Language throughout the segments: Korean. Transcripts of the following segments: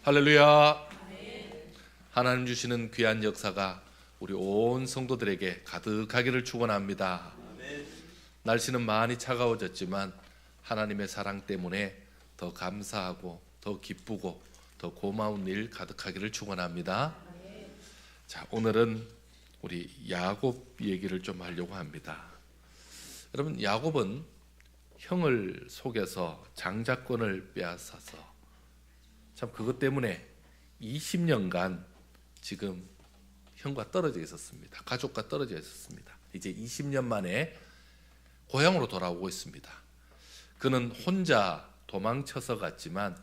할렐루야. 하나님 주시는 귀한 역사가 우리 온 성도들에게 가득하기를 축원합니다. 날씨는 많이 차가워졌지만 하나님의 사랑 때문에 더 감사하고 더 기쁘고 더 고마운 일 가득하기를 축원합니다. 자, 오늘은 우리 야곱 얘기를 좀 하려고 합니다. 여러분, 야곱은 형을 속여서 장자권을 빼앗아서 참 그것 때문에 20년간 지금 형과 떨어져 있었습니다. 가족과 떨어져 있었습니다. 이제 20년 만에 고향으로 돌아오고 있습니다. 그는 혼자 도망쳐서 갔지만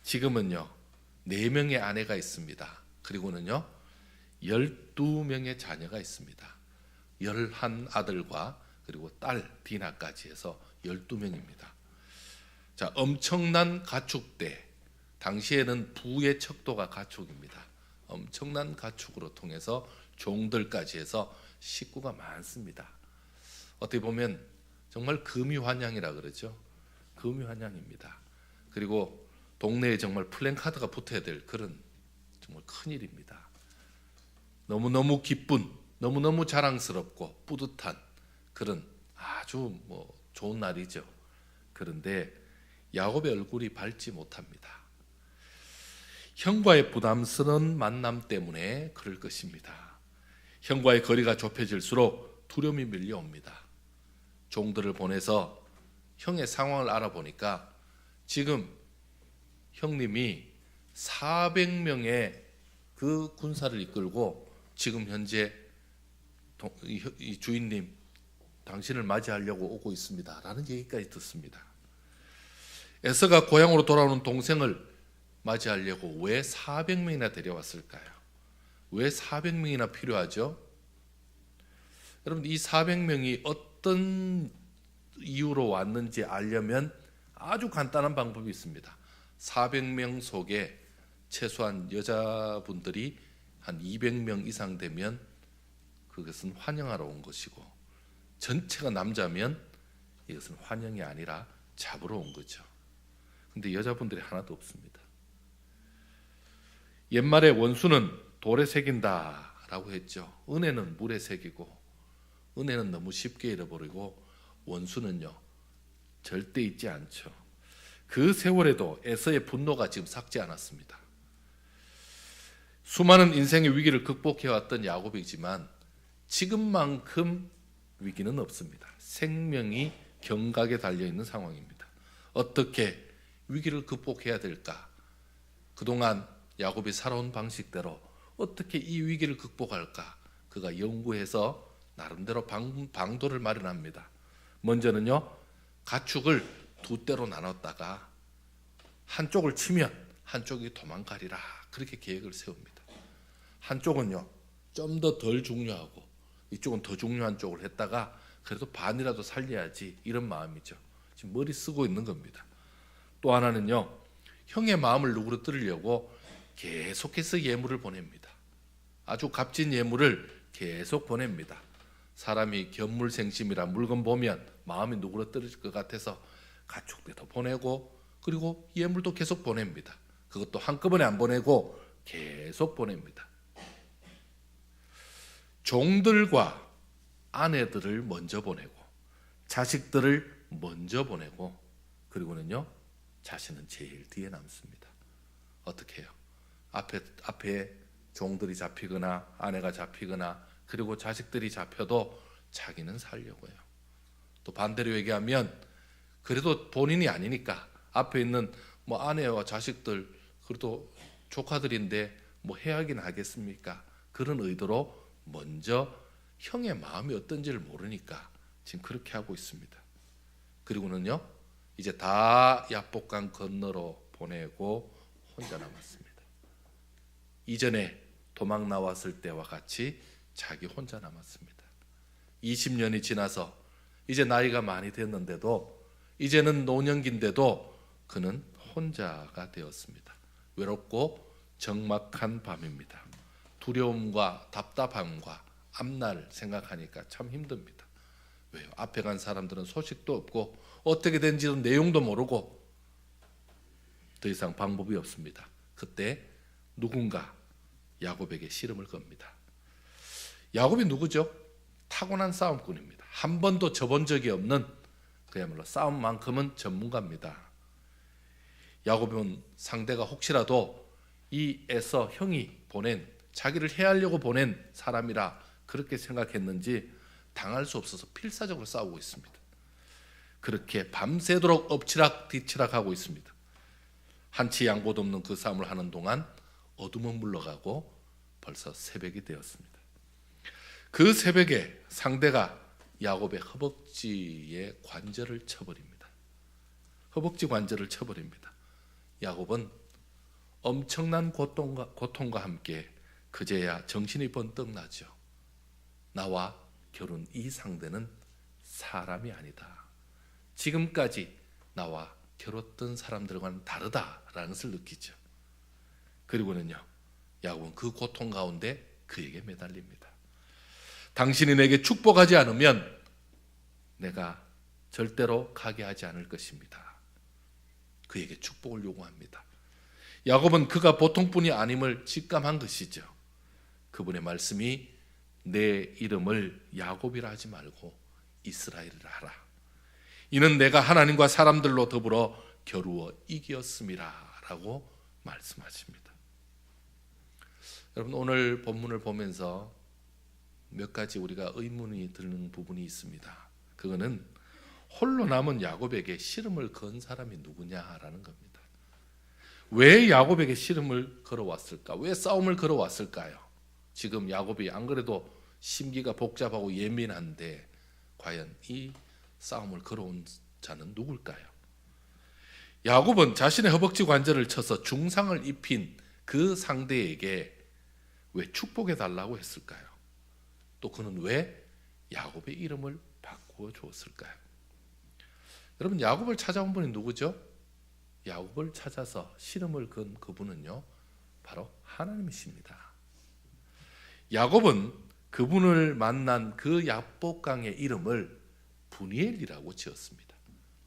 지금은요 4명의 아내가 있습니다. 그리고는요 12명의 자녀가 있습니다. 11아들과 그리고 딸 디나까지 해서 12명입니다. 자, 엄청난 가축대, 당시에는 부의 척도가 가축입니다. 엄청난 가축으로 통해서 종들까지 해서 식구가 많습니다. 어떻게 보면 정말 금유환양이라 그러죠. 금유환양입니다. 그리고 동네에 정말 플랜카드가 붙어야 될 그런 정말 큰일입니다. 너무너무 기쁜, 너무너무 자랑스럽고 뿌듯한 그런 아주 좋은 날이죠. 그런데 야곱의 얼굴이 밝지 못합니다. 형과의 부담스러운 만남 때문에 그럴 것입니다. 형과의 거리가 좁혀질수록 두려움이 밀려옵니다. 종들을 보내서 형의 상황을 알아보니까 지금 형님이 400명의 그 군사를 이끌고 지금 현재 이 주인님 당신을 맞이하려고 오고 있습니다 라는 얘기까지 듣습니다. 에서가 고향으로 돌아오는 동생을 맞이하려고 왜 400명이나 데려왔을까요? 왜 400명이나 필요하죠? 여러분, 이 400명이 어떤 이유로 왔는지 알려면 아주 간단한 방법이 있습니다. 400명 속에 최소한 여자분들이 한 200명 이상 되면 그것은 환영하러 온 것이고, 전체가 남자면 이것은 환영이 아니라 잡으러 온 거죠. 근데 여자분들이 하나도 없습니다. 옛말에 원수는 돌에 새긴다 라고 했죠. 은혜는 물에 새기고, 은혜는 너무 쉽게 잃어버리고 원수는요 절대 잊지 않죠. 그 세월에도 에서의 분노가 지금 삭지 않았습니다. 수많은 인생의 위기를 극복해왔던 야곱이지만 지금만큼 위기는 없습니다. 생명이 경각에 달려있는 상황입니다. 어떻게 위기를 극복해야 될까? 그동안 야곱이 살아온 방식대로 어떻게 이 위기를 극복할까? 그가 연구해서 나름대로 방도를 마련합니다. 먼저는요 가축을 두 떼로 나눴다가 한쪽을 치면 한쪽이 도망가리라 그렇게 계획을 세웁니다. 한쪽은요 좀 더 덜 중요하고 이쪽은 더 중요한 쪽을 했다가 그래도 반이라도 살려야지 이런 마음이죠. 지금 머리 쓰고 있는 겁니다. 또 하나는요 형의 마음을 누그러뜨리려고 계속해서 예물을 보냅니다. 아주 값진 예물을 계속 보냅니다. 사람이 견물생심이라 물건 보면 마음이 누그러뜨릴 것 같아서 가축대도 보내고 그리고 예물도 계속 보냅니다. 그것도 한꺼번에 안 보내고 계속 보냅니다. 종들과 아내들을 먼저 보내고 자식들을 먼저 보내고 그리고는요 자신은 제일 뒤에 남습니다. 어떻게 해요? 앞에 종들이 잡히거나 아내가 잡히거나 그리고 자식들이 잡혀도 자기는 살려고 해요. 또 반대로 얘기하면 그래도 본인이 아니니까 앞에 있는 아내와 자식들 그래도 조카들인데 해야긴 하겠습니까? 그런 의도로 먼저 형의 마음이 어떤지를 모르니까 지금 그렇게 하고 있습니다. 그리고는요 이제 다 야복강 건너로 보내고 혼자 남았습니다. 이전에 도망 나왔을 때와 같이 자기 혼자 남았습니다. 20년이 지나서 이제 나이가 많이 됐는데도 이제는 노년기인데도 그는 혼자가 되었습니다. 외롭고 적막한 밤입니다. 두려움과 답답함과 앞날 생각하니까 참 힘듭니다. 왜요? 앞에 간 사람들은 소식도 없고 어떻게 된지도 내용도 모르고 더 이상 방법이 없습니다. 그때 누군가 야곱에게 씨름을 겁니다. 야곱이 누구죠? 타고난 싸움꾼입니다. 한 번도 져본 적이 없는 그야말로 싸움만큼은 전문가입니다. 야곱은 상대가 혹시라도 이 에서 형이 보낸, 자기를 해하려고 보낸 사람이라 그렇게 생각했는지 당할 수 없어서 필사적으로 싸우고 있습니다. 그렇게 밤새도록 엎치락 뒤치락 하고 있습니다. 한치 양보도 없는 그 싸움을 하는 동안 어둠은 물러가고 벌써 새벽이 되었습니다. 그 새벽에 상대가 야곱의 허벅지에 관절을 쳐버립니다. 허벅지 관절을 쳐버립니다. 야곱은 엄청난 고통과 함께 그제야 정신이 번뜩 나죠. 나와 겨룬 이 상대는 사람이 아니다. 지금까지 나와 겨뤘던 사람들과는 다르다라는 것을 느끼죠. 그리고는요, 야곱은 그 고통 가운데 그에게 매달립니다. 당신이 내게 축복하지 않으면 내가 절대로 가게 하지 않을 것입니다. 그에게 축복을 요구합니다. 야곱은 그가 보통뿐이 아님을 직감한 것이죠. 그분의 말씀이 내 이름을 야곱이라 하지 말고 이스라엘이라 하라. 이는 내가 하나님과 사람들로 더불어 겨루어 이기었음이라 라고 말씀하십니다. 여러분, 오늘 본문을 보면서 몇 가지 우리가 의문이 드는 부분이 있습니다. 그거는 홀로 남은 야곱에게 씨름을 건 사람이 누구냐라는 겁니다. 왜 야곱에게 씨름을 걸어왔을까? 왜 싸움을 걸어왔을까요? 지금 야곱이 안 그래도 심기가 복잡하고 예민한데 과연 이 싸움을 걸어온 자는 누굴까요? 야곱은 자신의 허벅지 관절을 쳐서 중상을 입힌 그 상대에게 왜 축복해 달라고 했을까요? 또 그는 왜 야곱의 이름을 바꾸어 주었을까요? 여러분, 야곱을 찾아온 분이 누구죠? 야곱을 찾아서 씨름을 건 그분은요, 바로 하나님이십니다. 야곱은 그분을 만난 그 야복강의 이름을 분이엘이라고 지었습니다.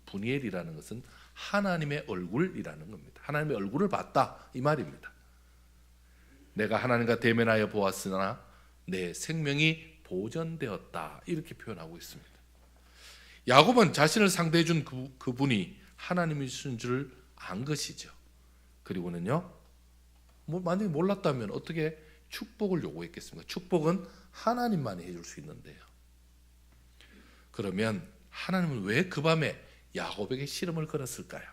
분이엘이라는 것은 하나님의 얼굴이라는 겁니다. 하나님의 얼굴을 봤다, 이 말입니다. 내가 하나님과 대면하여 보았으나 내 생명이 보존되었다, 이렇게 표현하고 있습니다. 야곱은 자신을 상대해 준 그분이 하나님이신 줄 안 것이죠. 그리고는요, 만약에 몰랐다면 어떻게 축복을 요구했겠습니까? 축복은 하나님만이 해줄 수 있는데요. 그러면 하나님은 왜 그 밤에 야곱에게 씨름을 걸었을까요?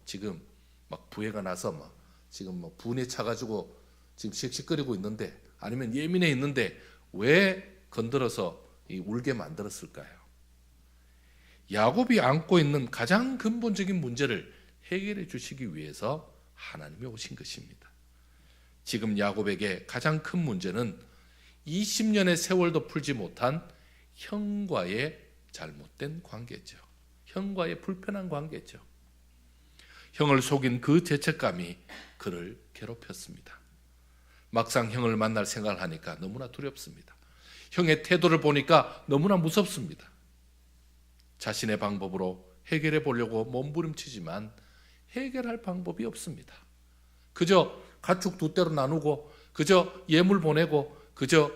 지금 막 부해가 나서 지금 분에 차가지고 지금 씩씩거리고 있는데, 아니면 예민해 있는데 왜 건드려서 울게 만들었을까요? 야곱이 안고 있는 가장 근본적인 문제를 해결해 주시기 위해서 하나님이 오신 것입니다. 지금 야곱에게 가장 큰 문제는 20년의 세월도 풀지 못한 형과의 잘못된 관계죠. 형과의 불편한 관계죠. 형을 속인 그 죄책감이 그를 괴롭혔습니다. 막상 형을 만날 생각을 하니까 너무나 두렵습니다. 형의 태도를 보니까 너무나 무섭습니다. 자신의 방법으로 해결해 보려고 몸부림치지만 해결할 방법이 없습니다. 그저 가축 두 떼로 나누고, 그저 예물 보내고, 그저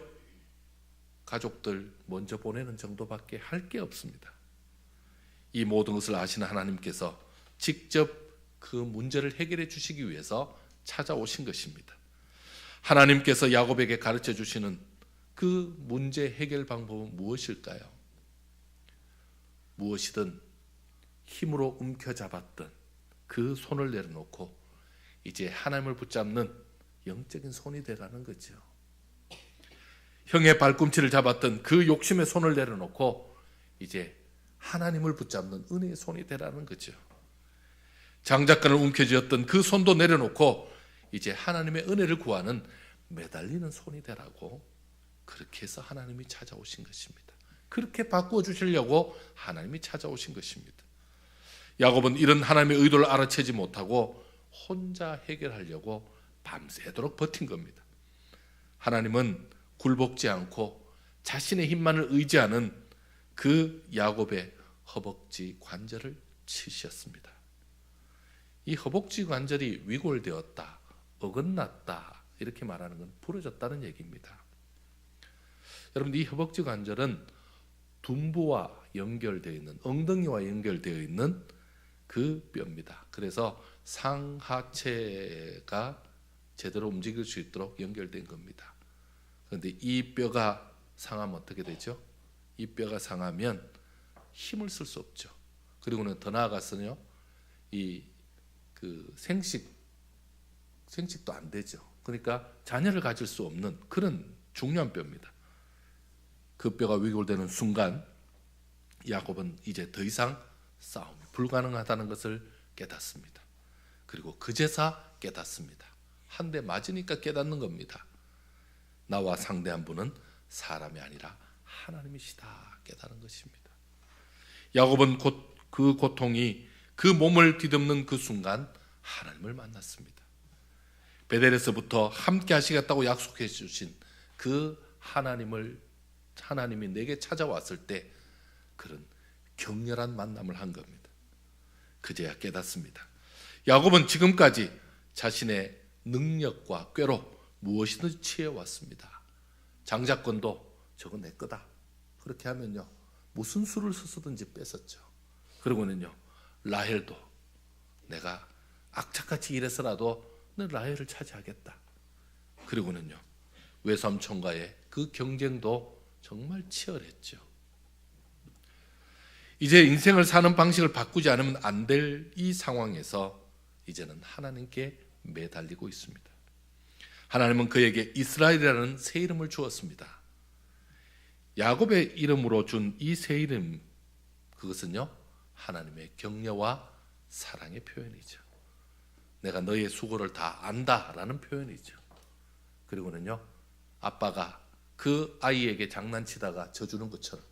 가족들 먼저 보내는 정도밖에 할 게 없습니다. 이 모든 것을 아시는 하나님께서 직접 그 문제를 해결해 주시기 위해서 찾아오신 것입니다. 하나님께서 야곱에게 가르쳐 주시는 그 문제 해결 방법은 무엇일까요? 무엇이든 힘으로 움켜잡았던 그 손을 내려놓고 이제 하나님을 붙잡는 영적인 손이 되라는 거죠. 형의 발꿈치를 잡았던 그 욕심의 손을 내려놓고 이제 하나님을 붙잡는 은혜의 손이 되라는 거죠. 장작간을 움켜쥐었던 그 손도 내려놓고 이제 하나님의 은혜를 구하는 매달리는 손이 되라고, 그렇게 해서 하나님이 찾아오신 것입니다. 그렇게 바꾸어 주시려고 하나님이 찾아오신 것입니다. 야곱은 이런 하나님의 의도를 알아채지 못하고 혼자 해결하려고 밤새도록 버틴 겁니다. 하나님은 굴복지 않고 자신의 힘만을 의지하는 그 야곱의 허벅지 관절을 치셨습니다. 이 허벅지 관절이 위골되었다, 어긋났다 이렇게 말하는 건 부러졌다는 얘기입니다. 여러분, 이 허벅지 관절은 둔부와 연결되어 있는, 엉덩이와 연결되어 있는 그 뼈입니다. 그래서 상하체가 제대로 움직일 수 있도록 연결된 겁니다. 그런데 이 뼈가 상하면 어떻게 되죠? 이 뼈가 상하면 힘을 쓸 수 없죠. 그리고는 더 나아가서요, 생식도 안 되죠. 그러니까 자녀를 가질 수 없는 그런 중요한 뼈입니다. 그 뼈가 위골되는 순간 야곱은 이제 더 이상 싸움이 불가능하다는 것을 깨닫습니다. 그리고 그제서 깨닫습니다. 한 대 맞으니까 깨닫는 겁니다. 나와 상대한 분은 사람이 아니라 하나님이시다 깨닫는 것입니다. 야곱은 곧 그 고통이 그 몸을 뒤덮는 그 순간 하나님을 만났습니다. 베델에서부터 함께 하시겠다고 약속해 주신 그 하나님이 내게 찾아왔을 때 그런 격렬한 만남을 한 겁니다. 그제야 깨닫습니다. 야곱은 지금까지 자신의 능력과 꾀로 무엇이든지 취해왔습니다. 장자권도 저거 내 거다 그렇게 하면요, 무슨 수를 써서든지 뺏었죠. 그리고는요, 라헬도 내가 악착같이 일해서라도 내 라헬을 차지하겠다. 그리고는요, 외삼촌과의 그 경쟁도 정말 치열했죠. 이제 인생을 사는 방식을 바꾸지 않으면 안 될 이 상황에서 이제는 하나님께 매달리고 있습니다. 하나님은 그에게 이스라엘이라는 새 이름을 주었습니다. 야곱의 이름으로 준 이 새 이름, 그것은요, 하나님의 격려와 사랑의 표현이죠. 내가 너의 수고를 다 안다라는 표현이죠. 그리고는요, 아빠가 그 아이에게 장난치다가 져주는 것처럼,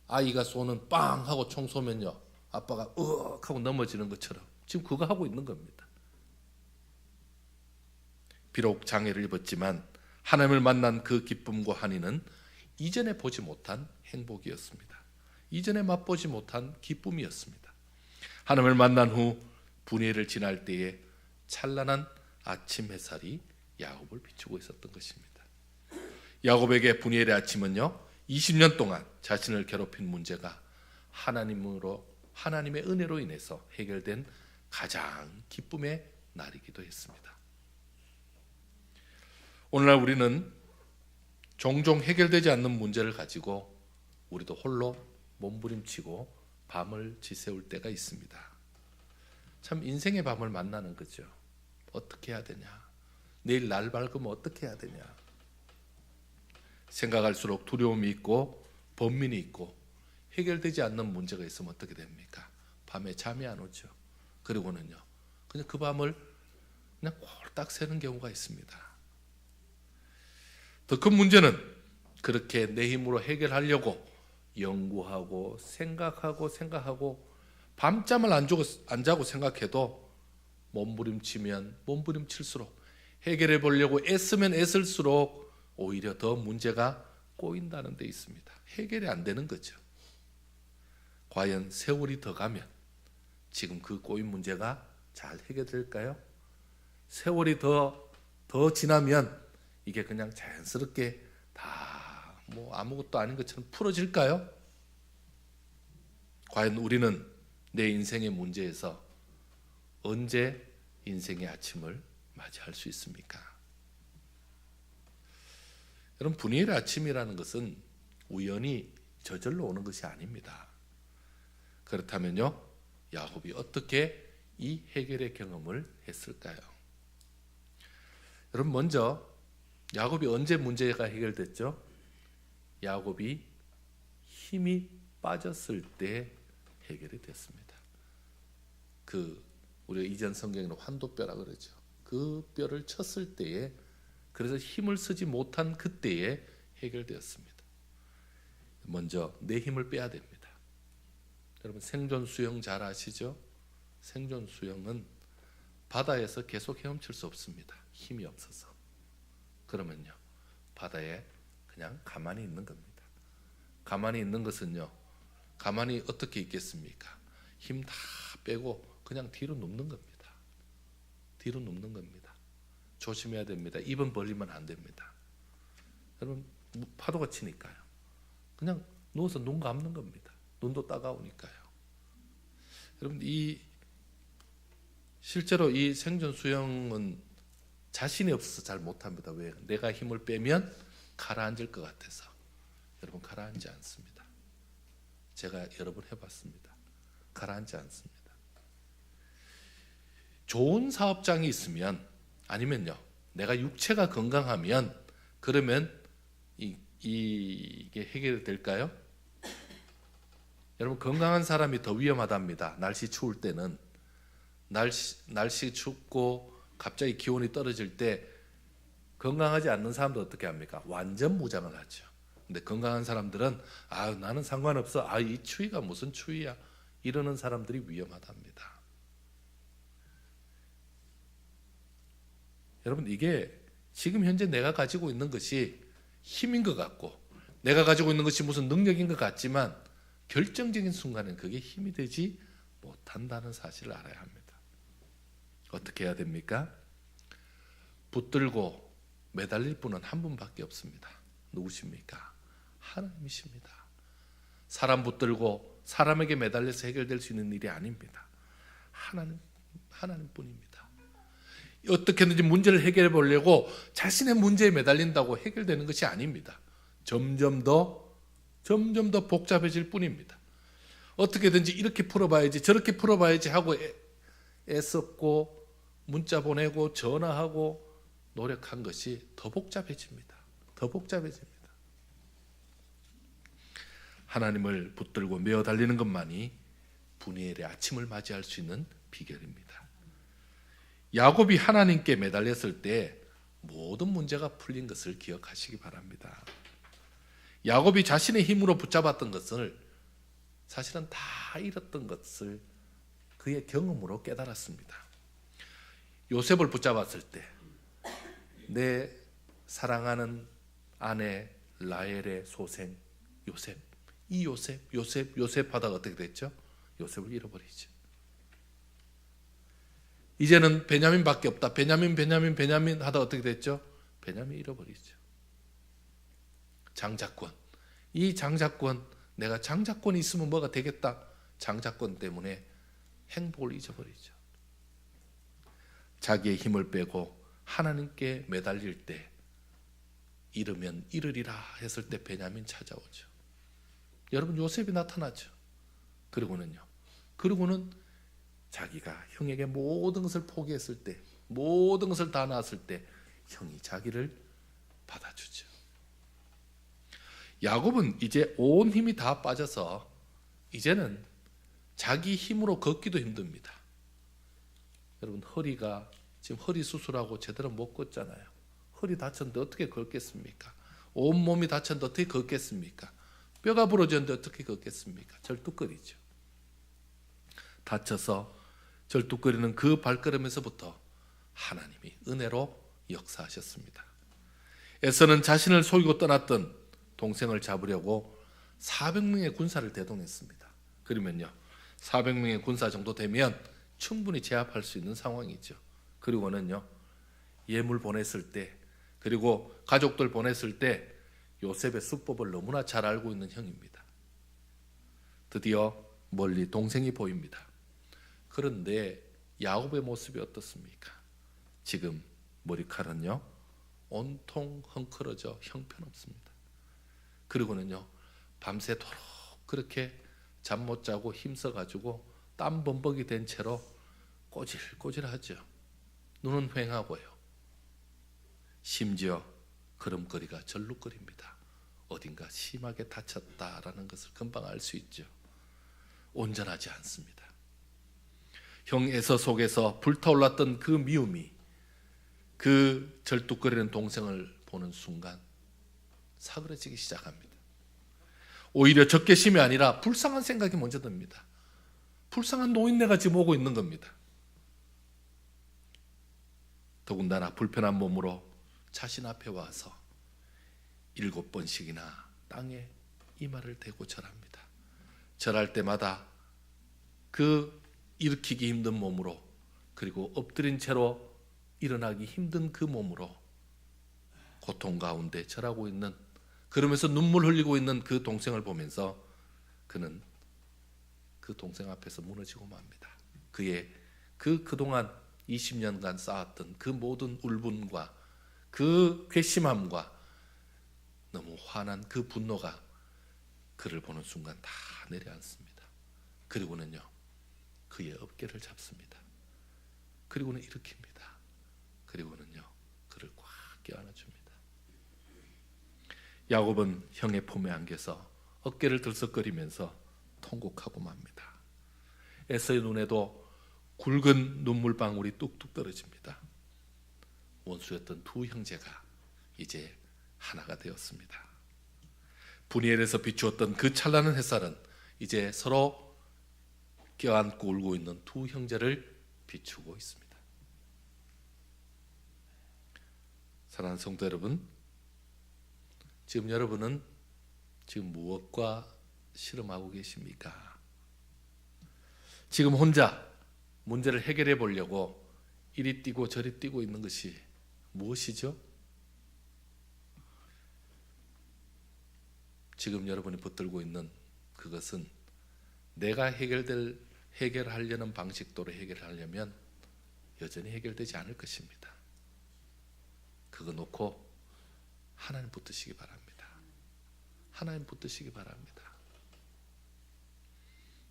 아이가 쏘는 빵 하고 총 쏘면요, 아빠가 으악 하고 넘어지는 것처럼 지금 그거 하고 있는 겁니다. 비록 장애를 입었지만 하나님을 만난 그 기쁨과 한이는 이전에 보지 못한 행복이었습니다. 이전에 맛보지 못한 기쁨이었습니다. 하나님을 만난 후 분이엘을 지날 때에 찬란한 아침 햇살이 야곱을 비추고 있었던 것입니다. 야곱에게 분이엘의 아침은요, 20년 동안 자신을 괴롭힌 문제가 하나님의 은혜로 인해서 해결된 가장 기쁨의 날이기도 했습니다. 오늘날 우리는 종종 해결되지 않는 문제를 가지고 우리도 홀로 몸부림치고 밤을 지새울 때가 있습니다. 참 인생의 밤을 만나는 거죠. 어떻게 해야 되냐? 내일 날 밝으면 어떻게 해야 되냐? 생각할수록 두려움이 있고 번민이 있고 해결되지 않는 문제가 있으면 어떻게 됩니까? 밤에 잠이 안 오죠. 그리고는요, 그냥 그 밤을 그냥 홀딱 새는 경우가 있습니다. 더 큰 문제는 그렇게 내 힘으로 해결하려고 연구하고 생각하고 밤잠을 안 자고 생각해도 몸부림치면 몸부림칠수록 해결해 보려고 애쓰면 애쓸수록 오히려 더 문제가 꼬인다는 데 있습니다. 해결이 안 되는 거죠. 과연 세월이 더 가면 지금 그 꼬인 문제가 잘 해결될까요? 세월이 더 지나면 이게 그냥 자연스럽게 다 뭐 아무것도 아닌 것처럼 풀어질까요? 과연 우리는 내 인생의 문제에서 언제 인생의 아침을 맞이할 수 있습니까? 여러분, 분이엘의 아침이라는 것은 우연히 저절로 오는 것이 아닙니다. 그렇다면요, 야곱이 어떻게 이 해결의 경험을 했을까요? 여러분, 먼저 야곱이 언제 문제가 해결됐죠? 야곱이 힘이 빠졌을 때 해결이 됐습니다. 우리가 이전 성경에는 환도뼈라 그러죠. 그 뼈를 쳤을 때에, 그래서 힘을 쓰지 못한 그때에 해결되었습니다. 먼저 내 힘을 빼야 됩니다. 여러분, 생존 수영 잘 아시죠? 생존 수영은 바다에서 계속 헤엄칠 수 없습니다. 힘이 없어서. 그러면요, 바다에 그냥 가만히 있는 겁니다. 가만히 있는 것은요, 가만히 어떻게 있겠습니까? 힘 다 빼고 그냥 뒤로 눕는 겁니다. 뒤로 눕는 겁니다. 조심해야 됩니다. 입은 벌리면 안 됩니다. 여러분 파도가 치니까요. 그냥 누워서 눈 감는 겁니다. 눈도 따가우니까요. 여러분 실제로 이 생존 수영은 자신이 없어서 잘 못합니다. 왜? 내가 힘을 빼면 가라앉을 것 같아서. 여러분 가라앉지 않습니다. 제가 여러 번 해봤습니다. 가라앉지 않습니다. 좋은 사업장이 있으면 아니면요 내가 육체가 건강하면 그러면 이게 해결될까요? 여러분 건강한 사람이 더 위험하답니다. 날씨 추울 때는 날씨 춥고 갑자기 기온이 떨어질 때 건강하지 않는 사람도 어떻게 합니까? 완전 무장을 하죠. 근데 건강한 사람들은 나는 상관없어. 이 추위가 무슨 추위야. 이러는 사람들이 위험하답니다. 여러분 이게 지금 현재 내가 가지고 있는 것이 힘인 것 같고 내가 가지고 있는 것이 무슨 능력인 것 같지만 결정적인 순간엔 그게 힘이 되지 못한다는 사실을 알아야 합니다. 어떻게 해야 됩니까? 붙들고 매달릴 분은 한 분밖에 없습니다. 누구십니까? 하나님이십니다. 사람 붙들고 사람에게 매달려서 해결될 수 있는 일이 아닙니다. 하나님뿐입니다. 어떻게든지 문제를 해결해 보려고 자신의 문제에 매달린다고 해결되는 것이 아닙니다. 점점 더 복잡해질 뿐입니다. 어떻게든지 이렇게 풀어봐야지 저렇게 풀어봐야지 하고 애썼고 문자 보내고 전화하고 노력한 것이 더 복잡해집니다. 더 복잡해집니다. 하나님을 붙들고 메어 달리는 것만이 분이엘의 아침을 맞이할 수 있는 비결입니다. 야곱이 하나님께 매달렸을 때 모든 문제가 풀린 것을 기억하시기 바랍니다. 야곱이 자신의 힘으로 붙잡았던 것을 사실은 다 잃었던 것을 그의 경험으로 깨달았습니다. 요셉을 붙잡았을 때 내 사랑하는 아내 라헬의 소생 요셉, 이 요셉 하다가 어떻게 됐죠? 요셉을 잃어버리죠. 이제는 베냐민밖에 없다. 베냐민 하다가 어떻게 됐죠? 베냐민 잃어버리죠. 장자권, 이 장자권, 내가 장자권이 있으면 뭐가 되겠다. 장자권 때문에 행복을 잊어버리죠. 자기의 힘을 빼고 하나님께 매달릴 때 잃으면 잃으리라 했을 때 베냐민 찾아오죠. 여러분 요셉이 나타나죠. 그리고는 자기가 형에게 모든 것을 포기했을 때, 모든 것을 다 놨을 때 형이 자기를 받아주죠. 야곱은 이제 온 힘이 다 빠져서 이제는 자기 힘으로 걷기도 힘듭니다. 여러분 지금 허리 수술하고 제대로 못 걷잖아요. 허리 다쳤는데 어떻게 걷겠습니까? 온몸이 다쳤는데 어떻게 걷겠습니까? 뼈가 부러졌는데 어떻게 걷겠습니까? 절뚝거리죠. 다쳐서 절뚝거리는 그 발걸음에서부터 하나님이 은혜로 역사하셨습니다. 에서는 자신을 속이고 떠났던 동생을 잡으려고 400명의 군사를 대동했습니다. 그러면요 400명의 군사 정도 되면 충분히 제압할 수 있는 상황이죠. 그리고는요 예물 보냈을 때 그리고 가족들 보냈을 때 요셉의 수법을 너무나 잘 알고 있는 형입니다. 드디어 멀리 동생이 보입니다. 그런데 야곱의 모습이 어떻습니까? 지금 머리카락은요 온통 헝클어져 형편없습니다. 그리고는요 밤새도록 그렇게 잠 못 자고 힘써가지고 땀 범벅이 된 채로 꼬질꼬질하죠. 눈은 휑하고요. 심지어 걸음걸이가 절룩거립니다. 어딘가 심하게 다쳤다라는 것을 금방 알 수 있죠. 온전하지 않습니다. 형 에서 속에서 불타올랐던 그 미움이 그 절뚝거리는 동생을 보는 순간 사그러지기 시작합니다. 오히려 적개심이 아니라 불쌍한 생각이 먼저 듭니다. 불쌍한 노인네가 지금 오고 있는 겁니다. 더군다나 불편한 몸으로 자신 앞에 와서 7번씩이나 땅에 이마를 대고 절합니다. 절할 때마다 그 일으키기 힘든 몸으로 그리고 엎드린 채로 일어나기 힘든 그 몸으로 고통 가운데 절하고 있는, 그러면서 눈물 흘리고 있는 그 동생을 보면서 그는 그 동생 앞에서 무너지고 맙니다. 그의 그동안 20년간 쌓았던 그 모든 울분과 그 괘씸함과 너무 화난 그 분노가 그를 보는 순간 다 내려앉습니다. 그리고는요, 그의 어깨를 잡습니다. 그리고는 일으킵니다. 그리고는요, 그를 꽉 껴안아줍니다. 야곱은 형의 품에 안겨서 어깨를 들썩거리면서 통곡하고 맙니다. 에서의 눈에도 굵은 눈물방울이 뚝뚝 떨어집니다. 원수였던 두 형제가 이제 하나가 되었습니다. 분이엘에서 비추었던 그 찬란한 햇살은 이제 서로 껴안고 울고 있는 두 형제를 비추고 있습니다. 사랑하는 성도 여러분, 지금 여러분은 지금 무엇과 씨름하고 계십니까? 지금 혼자 문제를 해결해 보려고 이리 뛰고 저리 뛰고 있는 것이 무엇이죠? 지금 여러분이 붙들고 있는 그것은 내가 해결하려는 방식대로 해결하려면 여전히 해결되지 않을 것입니다. 그거 놓고 하나님 붙드시기 바랍니다. 하나님 붙드시기 바랍니다.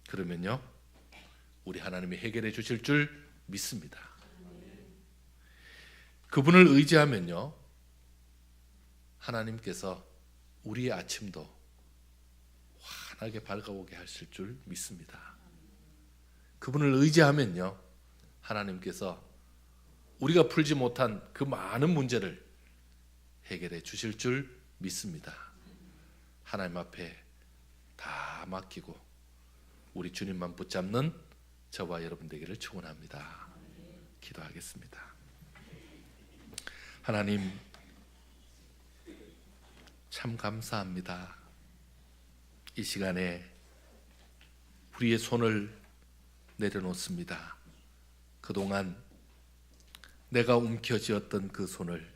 그러면요, 우리 하나님이 해결해 주실 줄 믿습니다. 그분을 의지하면요, 하나님께서 우리의 아침도 환하게 밝아오게 하실 줄 믿습니다. 그분을 의지하면요, 하나님께서 우리가 풀지 못한 그 많은 문제를 해결해 주실 줄 믿습니다. 하나님 앞에 다 맡기고 우리 주님만 붙잡는 저와 여러분 되기를 축원합니다. 기도하겠습니다. 하나님, 참 감사합니다. 이 시간에 우리의 손을 내려놓습니다. 그동안 내가 움켜쥐었던 그 손을,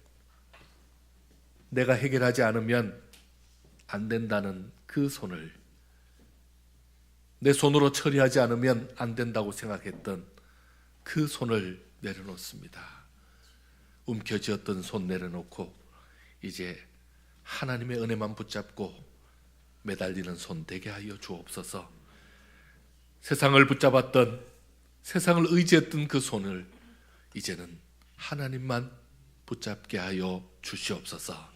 내가 해결하지 않으면 안 된다는 그 손을, 내 손으로 처리하지 않으면 안 된다고 생각했던 그 손을 내려놓습니다. 움켜쥐었던 손 내려놓고 이제 하나님의 은혜만 붙잡고 매달리는 손 되게 하여 주옵소서. 세상을 붙잡았던, 세상을 의지했던 그 손을 이제는 하나님만 붙잡게 하여 주시옵소서.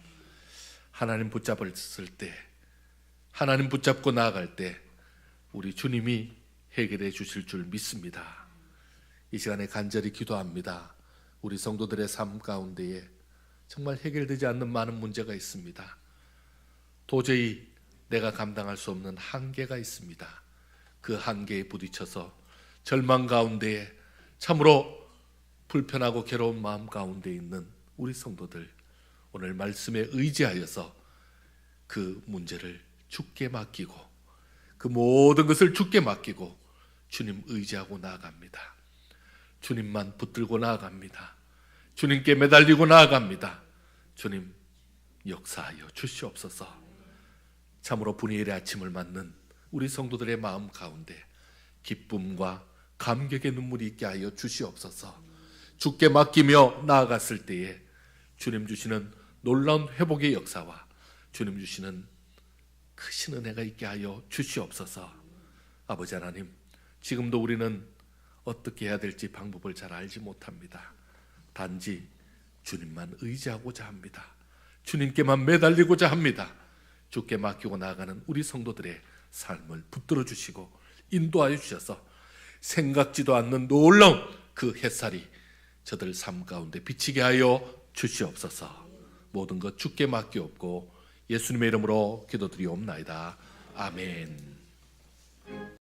하나님 붙잡았을 때, 하나님 붙잡고 나아갈 때 우리 주님이 해결해 주실 줄 믿습니다. 이 시간에 간절히 기도합니다. 우리 성도들의 삶 가운데에 정말 해결되지 않는 많은 문제가 있습니다. 도저히 내가 감당할 수 없는 한계가 있습니다. 그 한계에 부딪혀서 절망 가운데에 참으로 불편하고 괴로운 마음 가운데 있는 우리 성도들, 오늘 말씀에 의지하여서 그 문제를 주께 맡기고 그 모든 것을 주께 맡기고 주님 의지하고 나아갑니다. 주님만 붙들고 나아갑니다. 주님께 매달리고 나아갑니다. 주님 역사하여 주시옵소서. 참으로 분이엘의 아침을 맞는 우리 성도들의 마음 가운데 기쁨과 감격의 눈물이 있게 하여 주시옵소서. 주께 맡기며 나아갔을 때에 주님 주시는 놀라운 회복의 역사와 주님 주시는 크신 은혜가 있게 하여 주시옵소서. 아버지 하나님, 지금도 우리는 어떻게 해야 될지 방법을 잘 알지 못합니다. 단지 주님만 의지하고자 합니다. 주님께만 매달리고자 합니다. 주께 맡기고 나아가는 우리 성도들의 삶을 붙들어 주시고 인도하여 주셔서 생각지도 않는 놀라운 그 햇살이 저들 삶 가운데 비치게 하여 주시옵소서. 모든 것 주께 맡기옵고 예수님의 이름으로 기도드리옵나이다. 아멘.